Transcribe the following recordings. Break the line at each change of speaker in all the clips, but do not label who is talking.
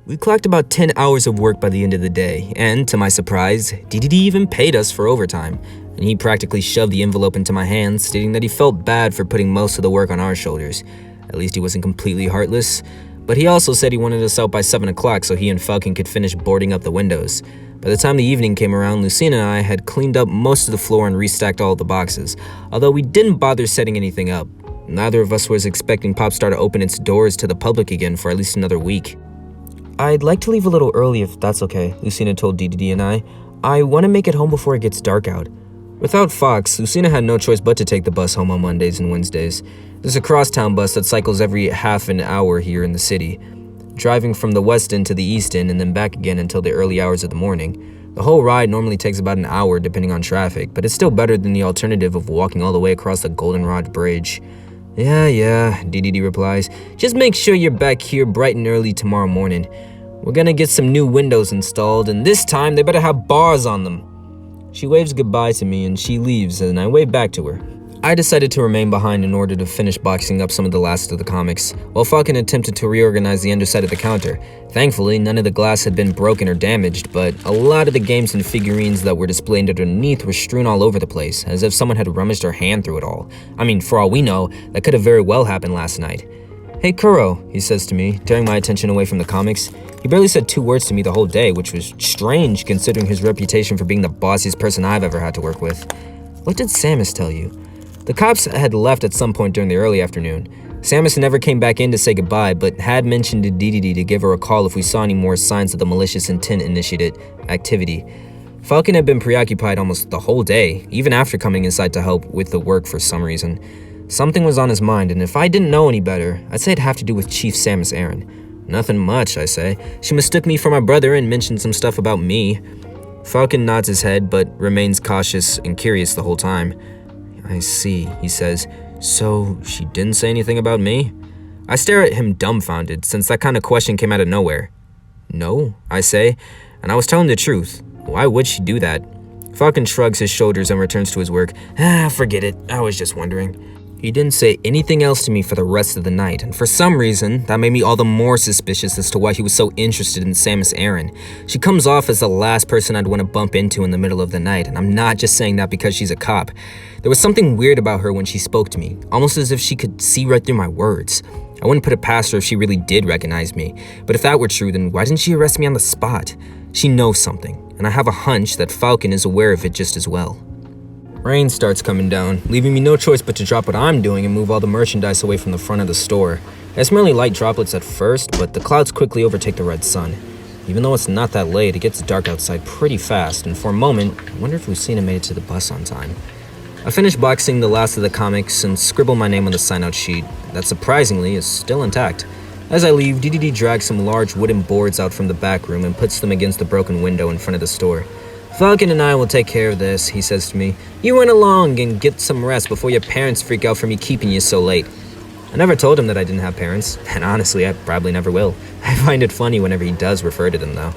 We clocked about 10 hours of work by the end of the day, and to my surprise, DDD even paid us for overtime, and he practically shoved the envelope into my hands, stating that he felt bad for putting most of the work on our shoulders. At least he wasn't completely heartless, but he also said he wanted us out by 7 o'clock so he and Falcon could finish boarding up the windows. By the time the evening came around, Lucina and I had cleaned up most of the floor and restacked all of the boxes, although we didn't bother setting anything up. Neither of us was expecting Popstar to open its doors to the public again for at least another week. "I'd like to leave a little early if that's okay," Lucina told DDD and I. "I want to make it home before it gets dark out." Without Fox, Lucina had no choice but to take the bus home on Mondays and Wednesdays. There's a crosstown bus that cycles every half an hour here in the city, driving from the west end to the east end and then back again until the early hours of the morning. The whole ride normally takes about an hour depending on traffic, but it's still better than the alternative of walking all the way across the Goldenrod Bridge. Yeah, DDD replies. "Just make sure you're back here bright and early tomorrow morning. We're gonna get some new windows installed, and this time they better have bars on them." She waves goodbye to me and she leaves, and I wave back to her. I decided to remain behind in order to finish boxing up some of the last of the comics, while Falcon attempted to reorganize the underside of the counter. Thankfully, none of the glass had been broken or damaged, but a lot of the games and figurines that were displayed underneath were strewn all over the place, as if someone had rummaged their hand through it all. I mean, for all we know, that could have very well happened last night. "Hey, Kuro," he says to me, tearing my attention away from the comics. He barely said 2 words to me the whole day, which was strange considering his reputation for being the bossiest person I've ever had to work with. "What did Samus tell you?" The cops had left at some point during the early afternoon. Samus never came back in to say goodbye, but had mentioned to DDD to give her a call if we saw any more signs of the malicious intent initiated activity. Falcon had been preoccupied almost the whole day, even after coming inside to help with the work for some reason. Something was on his mind, and if I didn't know any better, I'd say it'd have to do with Chief Samus Aran. "Nothing much," I say. "She mistook me for my brother and mentioned some stuff about me." Falcon nods his head, but remains cautious and curious the whole time. "I see," he says. "So she didn't say anything about me?" I stare at him dumbfounded, since that kind of question came out of nowhere. "No," I say, and I was telling the truth. Why would she do that? Falcon shrugs his shoulders and returns to his work. Forget it. I was just wondering." He didn't say anything else to me for the rest of the night, and for some reason, that made me all the more suspicious as to why he was so interested in Samus Aran. She comes off as the last person I'd want to bump into in the middle of the night, and I'm not just saying that because she's a cop. There was something weird about her when she spoke to me, almost as if she could see right through my words. I wouldn't put it past her if she really did recognize me, but if that were true, then why didn't she arrest me on the spot? She knows something, and I have a hunch that Falcon is aware of it just as well. Rain starts coming down, leaving me no choice but to drop what I'm doing and move all the merchandise away from the front of the store. It's merely light droplets at first, but the clouds quickly overtake the red sun. Even though it's not that late, it gets dark outside pretty fast, and for a moment, I wonder if Lucina made it to the bus on time. I finish boxing the last of the comics and scribble my name on the sign-out sheet that surprisingly is still intact. As I leave, DDD drags some large wooden boards out from the back room and puts them against the broken window in front of the store. "Falcon and I will take care of this," he says to me. "You run along and get some rest before your parents freak out for me keeping you so late." I never told him that I didn't have parents, and honestly, I probably never will. I find it funny whenever he does refer to them, though.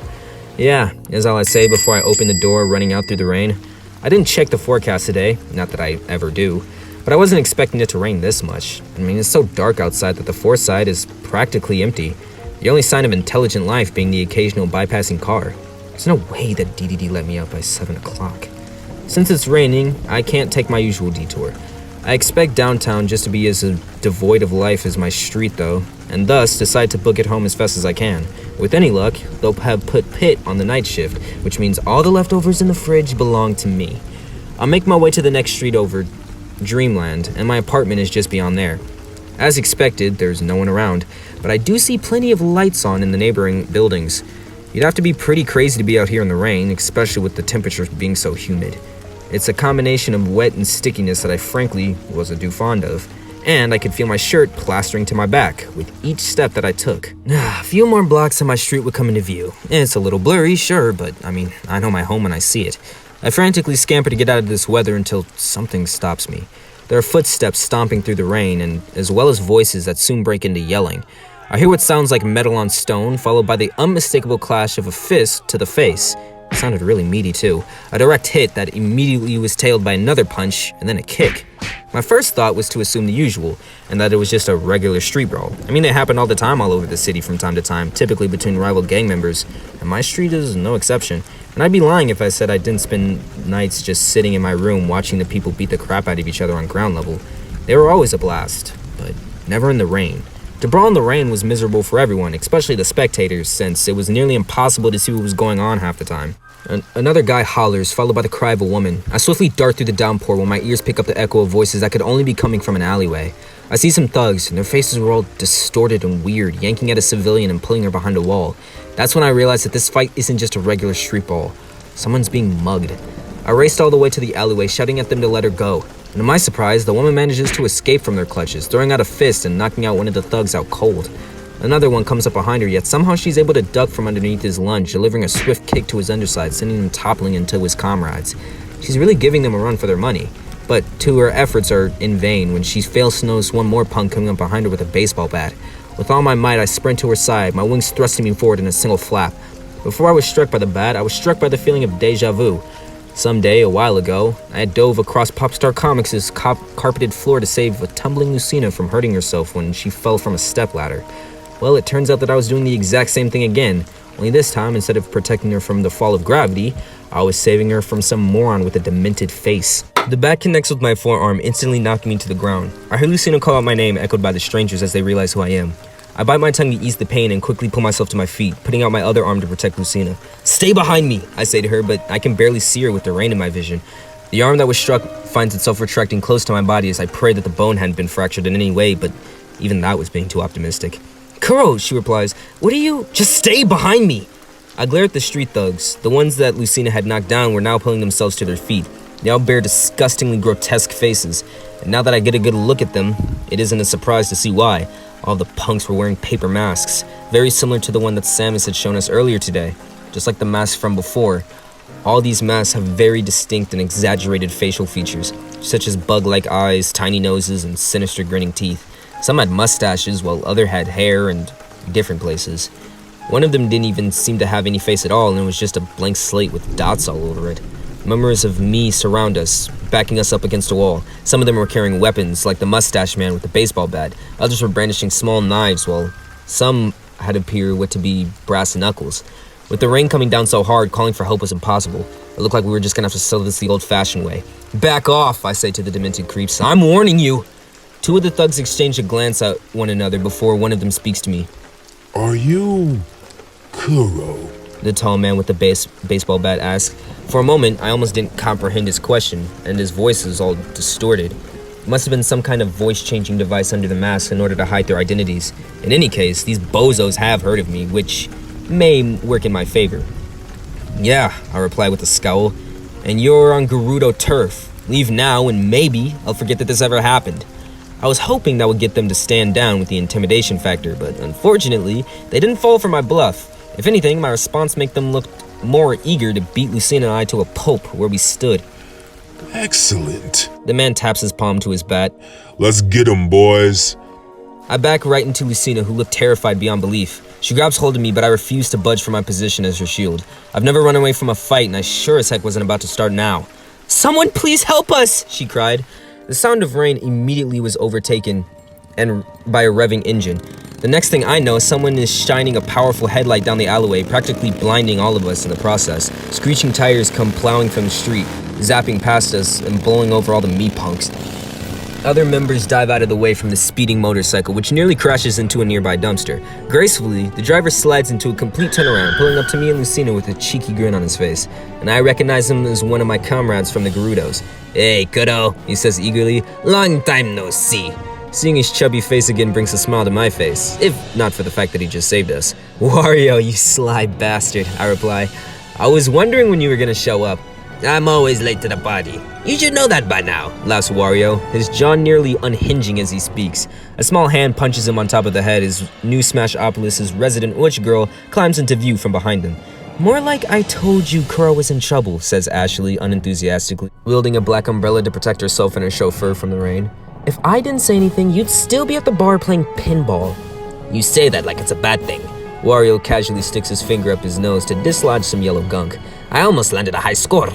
"Yeah," is all I say before I open the door, running out through the rain. I didn't check the forecast today, not that I ever do, but I wasn't expecting it to rain this much. I mean, it's so dark outside that the foresight is practically empty, the only sign of intelligent life being the occasional bypassing car. There's no way that DDD let me out by 7 o'clock. Since it's raining, I can't take my usual detour. I expect downtown just to be as devoid of life as my street though, and thus decide to book it home as fast as I can. With any luck, they'll have put Pitt on the night shift, which means all the leftovers in the fridge belong to me. I'll make my way to the next street over, Dreamland, and my apartment is just beyond there. As expected, there's no one around, but I do see plenty of lights on in the neighboring buildings. You'd have to be pretty crazy to be out here in the rain, especially with the temperatures being so humid. It's a combination of wet and stickiness that I frankly wasn't too fond of, and I could feel my shirt plastering to my back with each step that I took. A few more blocks and my street would come into view. It's a little blurry, sure, but I mean, I know my home when I see it. I frantically scamper to get out of this weather until something stops me. There are footsteps stomping through the rain, and as well as voices that soon break into yelling. I hear what sounds like metal on stone, followed by the unmistakable clash of a fist to the face. It sounded really meaty too. A direct hit that immediately was tailed by another punch, and then a kick. My first thought was to assume the usual, and that it was just a regular street brawl. I mean, it happened all the time all over the city from time to time, typically between rival gang members, and my street is no exception. And I'd be lying if I said I didn't spend nights just sitting in my room watching the people beat the crap out of each other on ground level. They were always a blast, but never in the rain. To brawl in the rain was miserable for everyone, especially the spectators, since it was nearly impossible to see what was going on half the time. Another guy hollers, followed by the cry of a woman. I swiftly dart through the downpour while my ears pick up the echo of voices that could only be coming from an alleyway. I see some thugs, and their faces were all distorted and weird, yanking at a civilian and pulling her behind a wall. That's when I realized that this fight isn't just a regular street brawl. Someone's being mugged. I raced all the way to the alleyway, shouting at them to let her go. And to my surprise, the woman manages to escape from their clutches, throwing out a fist and knocking out one of the thugs out cold. Another one comes up behind her, yet somehow she's able to duck from underneath his lunge, delivering a swift kick to his underside, sending him toppling into his comrades. She's really giving them a run for their money. But two, her efforts are in vain when she fails to notice one more punk coming up behind her with a baseball bat. With all my might, I sprint to her side, my wings thrusting me forward in a single flap. Before I was struck by the bat, I was struck by the feeling of deja vu. Someday, a while ago, I had dove across Popstar Comics' carpeted floor to save a tumbling Lucina from hurting herself when she fell from a stepladder. Well, it turns out that I was doing the exact same thing again, only this time, instead of protecting her from the fall of gravity, I was saving her from some moron with a demented face. The bat connects with my forearm, instantly knocking me to the ground. I hear Lucina call out my name, echoed by the strangers as they realize who I am. I bite my tongue to ease the pain and quickly pull myself to my feet, putting out my other arm to protect Lucina. "Stay behind me," I say to her, but I can barely see her with the rain in my vision. The arm that was struck finds itself retracting close to my body as I pray that the bone hadn't been fractured in any way, but even that was being too optimistic. "Kuro," she replies, "what are you—" "Just stay behind me!" I glare at the street thugs. The ones that Lucina had knocked down were now pulling themselves to their feet. They all bear disgustingly grotesque faces, and now that I get a good look at them, it isn't a surprise to see why. All the punks were wearing paper masks, very similar to the one that Samus had shown us earlier today, just like the masks from before. All these masks have very distinct and exaggerated facial features, such as bug-like eyes, tiny noses, and sinister grinning teeth. Some had mustaches, while others had hair and different places. One of them didn't even seem to have any face at all, and it was just a blank slate with dots all over it. Members of me surround us, backing us up against a wall. Some of them were carrying weapons, like the mustache man with the baseball bat. Others were brandishing small knives, while some had appeared what to be brass knuckles. With the rain coming down so hard, calling for help was impossible. It looked like we were just gonna have to settle this the old-fashioned way. "Back off," I say to the demented creeps. "I'm warning you." Two of the thugs exchange a glance at one another before one of them speaks to me.
"Are you Kuro?"
the tall man with the baseball bat asks. For a moment, I almost didn't comprehend his question, and his voice was all distorted. It must have been some kind of voice-changing device under the mask in order to hide their identities. In any case, these bozos have heard of me, which may work in my favor. "Yeah," I reply with a scowl, "and you're on Gerudo turf. Leave now, and maybe I'll forget that this ever happened." I was hoping that would get them to stand down with the intimidation factor, but unfortunately, they didn't fall for my bluff. If anything, my response made them look more eager to beat Lucina and I to a pulp where we stood.
"Excellent."
The man taps his palm to his bat.
"Let's get 'em, boys."
I back right into Lucina, who looked terrified beyond belief. She grabs hold of me, but I refuse to budge from my position as her shield. I've never run away from a fight, and I sure as heck wasn't about to start now. "Someone please help us!" she cried. The sound of rain immediately was overtaken and by a revving engine. The next thing I know, someone is shining a powerful headlight down the alleyway, practically blinding all of us in the process. Screeching tires come plowing from the street, zapping past us and blowing over all the me punks. Other members dive out of the way from the speeding motorcycle, which nearly crashes into a nearby dumpster. Gracefully, the driver slides into a complete turnaround, pulling up to me and Lucina with a cheeky grin on his face. And I recognize him as one of my comrades from the Gerudos. "Hey, kiddo," he says eagerly. "Long time no see." Seeing his chubby face again brings a smile to my face, if not for the fact that he just saved us. "Wario, you sly bastard," I reply. "I was wondering when you were gonna show up." "I'm always late to the party. You should know that by now," laughs Wario, his jaw nearly unhinging as he speaks. A small hand punches him on top of the head as New Smashopolis' resident witch girl climbs into view from behind him. "More like I told you Kuro was in trouble," says Ashley unenthusiastically, wielding a black umbrella to protect herself and her chauffeur from the rain. "If I didn't say anything, you'd still be at the bar playing pinball." You say that like it's a bad thing. Wario casually sticks his finger up his nose to dislodge some yellow gunk. I almost landed a high score.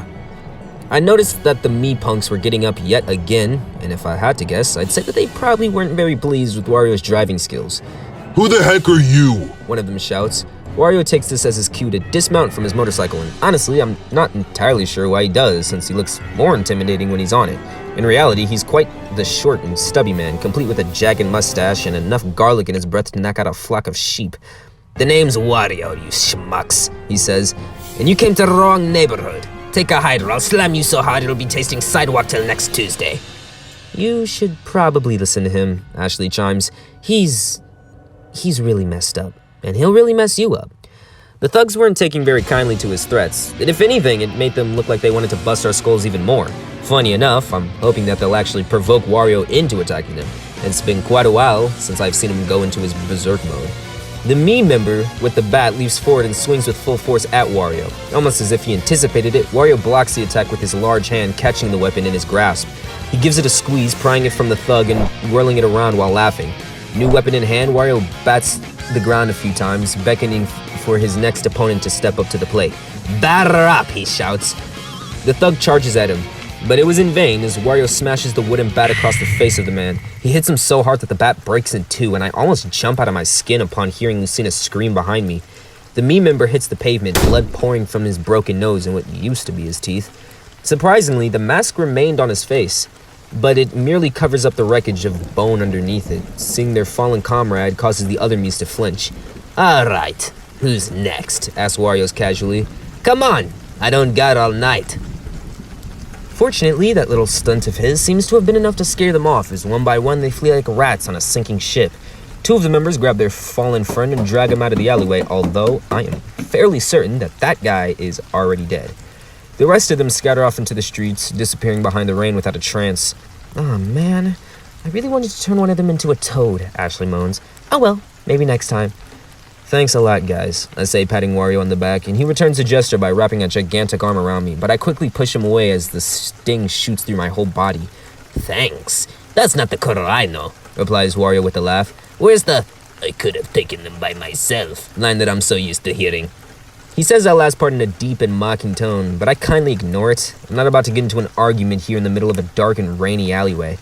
I noticed that the me-punks were getting up yet again, and if I had to guess, I'd say that they probably weren't very pleased with Wario's driving skills.
Who the heck are you?
One of them shouts. Wario takes this as his cue to dismount from his motorcycle, and honestly, I'm not entirely sure why he does, since he looks more intimidating when he's on it. In reality, he's quite the short and stubby man, complete with a jagged mustache and enough garlic in his breath to knock out a flock of sheep. The name's Wario, you schmucks, he says, and you came to the wrong neighborhood. Take a hide or I'll slam you so hard it'll be tasting sidewalk till next Tuesday. You should probably listen to him, Ashley chimes. He's really messed up, and he'll really mess you up. The thugs weren't taking very kindly to his threats, and if anything, it made them look like they wanted to bust our skulls even more. Funny enough, I'm hoping that they'll actually provoke Wario into attacking them. It's been quite a while since I've seen him go into his berserk mode. The me member with the bat leaps forward and swings with full force at Wario. Almost as if he anticipated it, Wario blocks the attack with his large hand, catching the weapon in his grasp. He gives it a squeeze, prying it from the thug and whirling it around while laughing. New weapon in hand, Wario bats the ground a few times, beckoning for his next opponent to step up to the plate. Batter up, he shouts. The thug charges at him, but it was in vain as Wario smashes the wooden bat across the face of the man. He hits him so hard that the bat breaks in two, and I almost jump out of my skin upon hearing Lucina scream behind me. The me member hits the pavement, blood pouring from his broken nose and what used to be his teeth. Surprisingly, the mask remained on his face, but it merely covers up the wreckage of bone underneath it. Seeing their fallen comrade causes the other Mies to flinch. All right, who's next? Asks Wario's casually. Come on, I don't got all night. Fortunately, that little stunt of his seems to have been enough to scare them off, as one by one they flee like rats on a sinking ship. Two of the members grab their fallen friend and drag him out of the alleyway, although I am fairly certain that that guy is already dead. The rest of them scatter off into the streets, disappearing behind the rain without a trance. Oh man, I really wanted to turn one of them into a toad, Ashley moans. Oh well, maybe next time. Thanks a lot, guys, I say, patting Wario on the back, and he returns the gesture by wrapping a gigantic arm around me, but I quickly push him away as the sting shoots through my whole body. Thanks. That's not the Kuro I know, replies Wario with a laugh. Where's the I could have taken them by myself line that I'm so used to hearing? He says that last part in a deep and mocking tone, but I kindly ignore it. I'm not about to get into an argument here in the middle of a dark and rainy alleyway.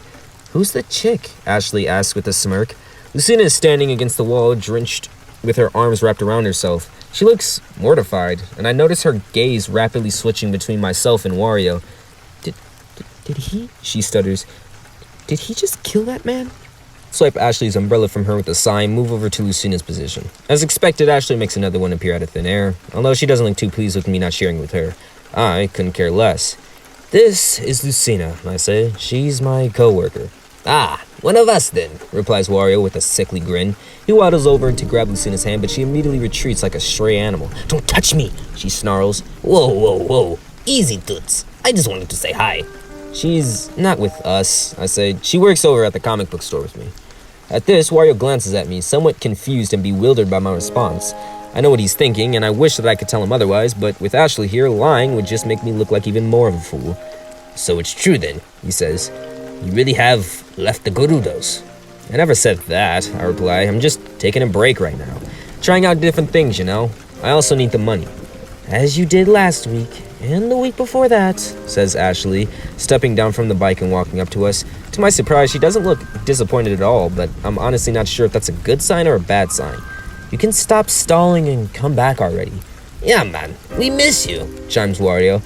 Who's the chick? Ashley asks with a smirk. Lucina is standing against the wall, drenched with her arms wrapped around herself. She looks mortified, and I notice her gaze rapidly switching between myself and Wario. Did he? She stutters. Did he just kill that man? Swipe Ashley's umbrella from her with a sigh and move over to Lucina's position. As expected, Ashley makes another one appear out of thin air, although she doesn't look too pleased with me not sharing with her. I couldn't care less. This is Lucina, I say. She's my co-worker. Ah, one of us then, replies Wario with a sickly grin. He waddles over to grab Lucina's hand, but she immediately retreats like a stray animal. Don't touch me, she snarls. Whoa. Easy, toots. I just wanted to say hi. She's not with us, I say. She works over at the comic book store with me. At this, Wario glances at me, somewhat confused and bewildered by my response. I know what he's thinking, and I wish that I could tell him otherwise, but with Ashley here, lying would just make me look like even more of a fool. So it's true then, he says. You really have left the Gerudos. I never said that, I reply. I'm just taking a break right now. Trying out different things, you know. I also need the money. As you did last week, and the week before that, says Ashley, stepping down from the bike and walking up to us. To my surprise, she doesn't look disappointed at all, but I'm honestly not sure if that's a good sign or a bad sign. You can stop stalling and come back already. Yeah, man, we miss you, chimes Wario.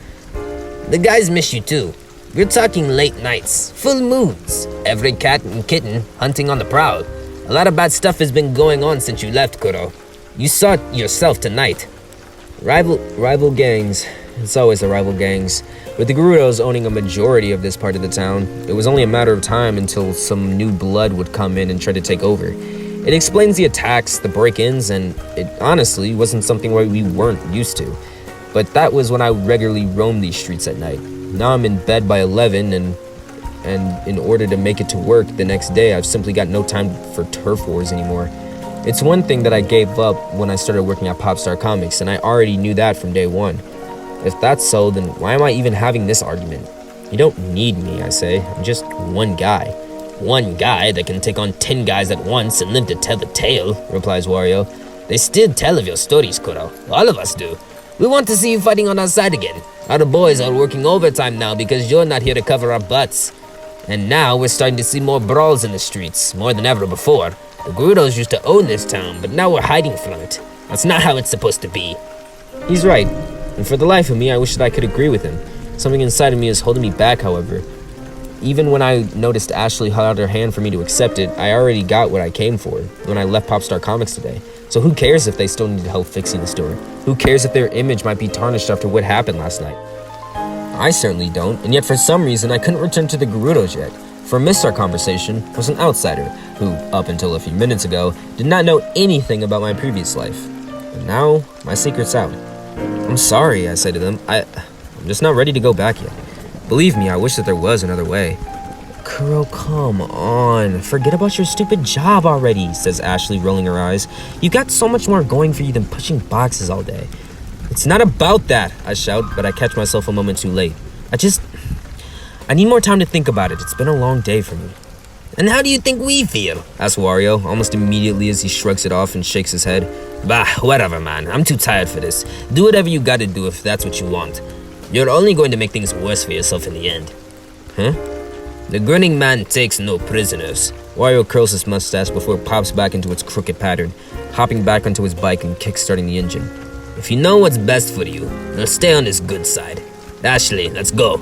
The guys miss you too. We're talking late nights, full moons, every cat and kitten hunting on the prowl. A lot of bad stuff has been going on since you left, Kuro. You saw it yourself tonight. Rival gangs. It's always the rival gangs. With the Gerudos owning a majority of this part of the town, it was only a matter of time until some new blood would come in and try to take over. It explains the attacks, the break-ins, and it honestly wasn't something we weren't used to. But that was when I regularly roamed these streets at night. Now I'm in bed by 11, and in order to make it to work the next day, I've simply got no time for turf wars anymore. It's one thing that I gave up when I started working at Popstar Comics, and I already knew that from day one. If that's so, then why am I even having this argument? You don't need me, I say. I'm just one guy. One guy that can take on 10 guys at once and live to tell the tale, replies Wario. They still tell of your stories, Kuro. All of us do. We want to see you fighting on our side again. Our boys are working overtime now because you're not here to cover our butts. And now we're starting to see more brawls in the streets, more than ever before. The Gerudos used to own this town, but now we're hiding from it. That's not how it's supposed to be. He's right, and for the life of me, I wish that I could agree with him. Something inside of me is holding me back, however. Even when I noticed Ashley held out her hand for me to accept it, I already got what I came for when I left Popstar Comics today. So who cares if they still need help fixing the store? Who cares if their image might be tarnished after what happened last night? I certainly don't, and yet for some reason I couldn't return to the Gerudos yet. For Mr. Conversation was an outsider who, up until a few minutes ago, did not know anything about my previous life. But now, my secret's out. I'm sorry, I say to them. I'm just not ready to go back yet. Believe me, I wish that there was another way. Kuro, come on. Forget about your stupid job already, says Ashley, rolling her eyes. You got so much more going for you than pushing boxes all day. It's not about that, I shout, but I catch myself a moment too late. I need more time to think about it. It's been a long day for me. And how do you think we feel? Asks Wario, almost immediately as he shrugs it off and shakes his head. Bah, whatever, man. I'm too tired for this. Do whatever you gotta do if that's what you want. You're only going to make things worse for yourself in the end. Huh? The grinning man takes no prisoners. Wario curls his mustache before it pops back into its crooked pattern, hopping back onto his bike and kickstarting the engine. If you know what's best for you, then stay on his good side. Ashley, let's go.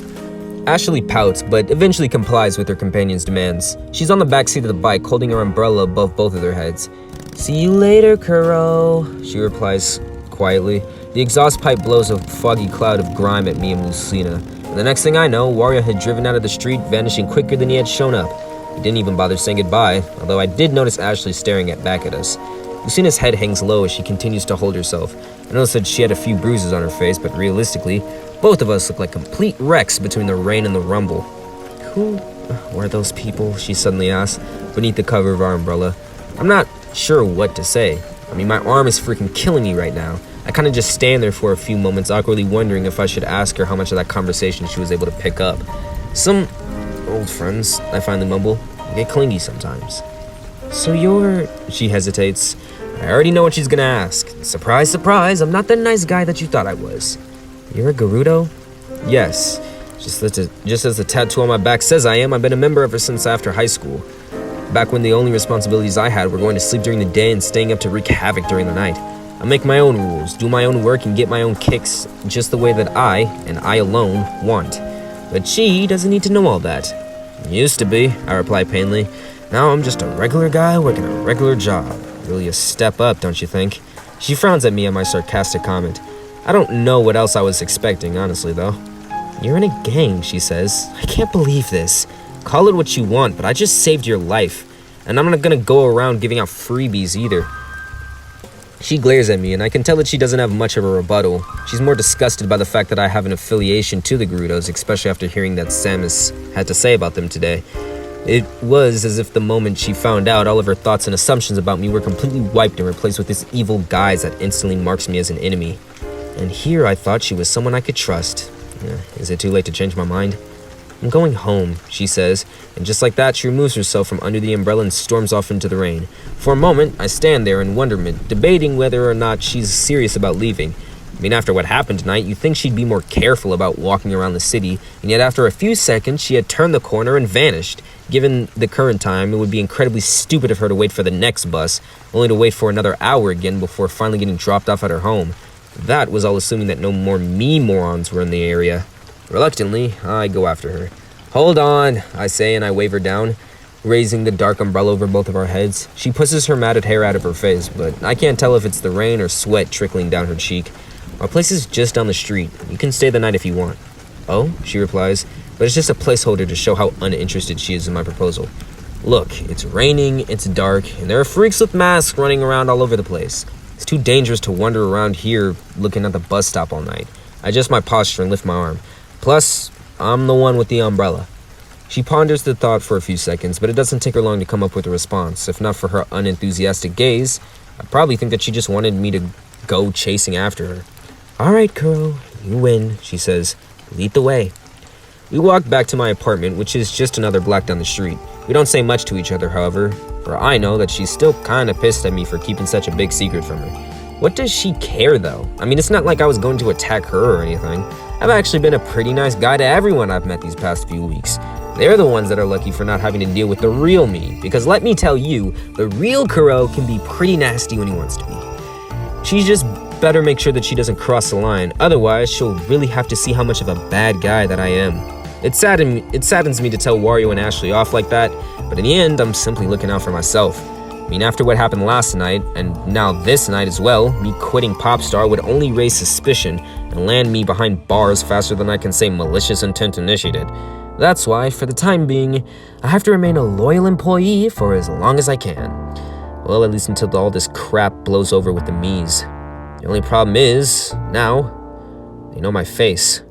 Ashley pouts, but eventually complies with her companion's demands. She's on the backseat of the bike, holding her umbrella above both of their heads. See you later, Kuro, she replies quietly. The exhaust pipe blows a foggy cloud of grime at me and Lucina. And the next thing I know, Wario had driven out of the street, vanishing quicker than he had shown up. He didn't even bother saying goodbye, although I did notice Ashley staring back at us. Lucina's head hangs low as she continues to hold herself. I noticed that she had a few bruises on her face, but realistically, both of us look like complete wrecks between the rain and the rumble. Who were those people? She suddenly asked, beneath the cover of our umbrella. I'm not sure what to say. I mean, my arm is freaking killing me right now. I kind of just stand there for a few moments, awkwardly wondering if I should ask her how much of that conversation she was able to pick up. Some old friends, I finally mumble. I get clingy sometimes. So you're... She hesitates. I already know what she's gonna ask. Surprise, surprise, I'm not the nice guy that you thought I was. You're a Gerudo? Yes. Just as the tattoo on my back says I am, I've been a member ever since after high school. Back when the only responsibilities I had were going to sleep during the day and staying up to wreak havoc during the night. I make my own rules, do my own work, and get my own kicks just the way that I, and I alone, want. But she doesn't need to know all that. Used to be, I reply painfully. Now I'm just a regular guy working a regular job. Really a step up, don't you think? She frowns at me at my sarcastic comment. I don't know what else I was expecting, honestly, though. You're in a gang, she says. I can't believe this. Call it what you want, but I just saved your life. And I'm not gonna go around giving out freebies either. She glares at me, and I can tell that she doesn't have much of a rebuttal. She's more disgusted by the fact that I have an affiliation to the Gerudos, especially after hearing that Samus had to say about them today. It was as if the moment she found out, all of her thoughts and assumptions about me were completely wiped and replaced with this evil guise that instantly marks me as an enemy. And here I thought she was someone I could trust. Is it too late to change my mind? I'm going home, she says, and just like that, she removes herself from under the umbrella and storms off into the rain. For a moment, I stand there in wonderment, debating whether or not she's serious about leaving. I mean, after what happened tonight, you'd think she'd be more careful about walking around the city, and yet after a few seconds, she had turned the corner and vanished. Given the current time, it would be incredibly stupid of her to wait for the next bus, only to wait for another hour again before finally getting dropped off at her home. That was all assuming that no more me-morons were in the area. Reluctantly, I go after her. Hold on, I say, and I wave her down, raising the dark umbrella over both of our heads. She pushes her matted hair out of her face, but I can't tell if it's the rain or sweat trickling down her cheek. Our place is just down the street. You can stay the night if you want. Oh, she replies, but it's just a placeholder to show how uninterested she is in my proposal. Look, it's raining, it's dark, and there are freaks with masks running around all over the place. It's too dangerous to wander around here looking at the bus stop all night. I adjust my posture and lift my arm. Plus, I'm the one with the umbrella. She ponders the thought for a few seconds, but it doesn't take her long to come up with a response. If not for her unenthusiastic gaze, I'd probably think that she just wanted me to go chasing after her. All right, Kuro, you win, she says. Lead the way. We walk back to my apartment, which is just another block down the street. We don't say much to each other, however, for I know that she's still kinda pissed at me for keeping such a big secret from her. What does she care, though? I mean, it's not like I was going to attack her or anything. I've actually been a pretty nice guy to everyone I've met these past few weeks. They're the ones that are lucky for not having to deal with the real me, because let me tell you, the real Kuro can be pretty nasty when he wants to be. She just better make sure that she doesn't cross the line, otherwise she'll really have to see how much of a bad guy that I am. It saddens me to tell Wario and Ashley off like that, but in the end, I'm simply looking out for myself. I mean, after what happened last night, and now this night as well, me quitting Popstar would only raise suspicion and land me behind bars faster than I can say malicious intent initiated. That's why, for the time being, I have to remain a loyal employee for as long as I can. Well, at least until all this crap blows over with the Mies. The only problem is, now, they know my face.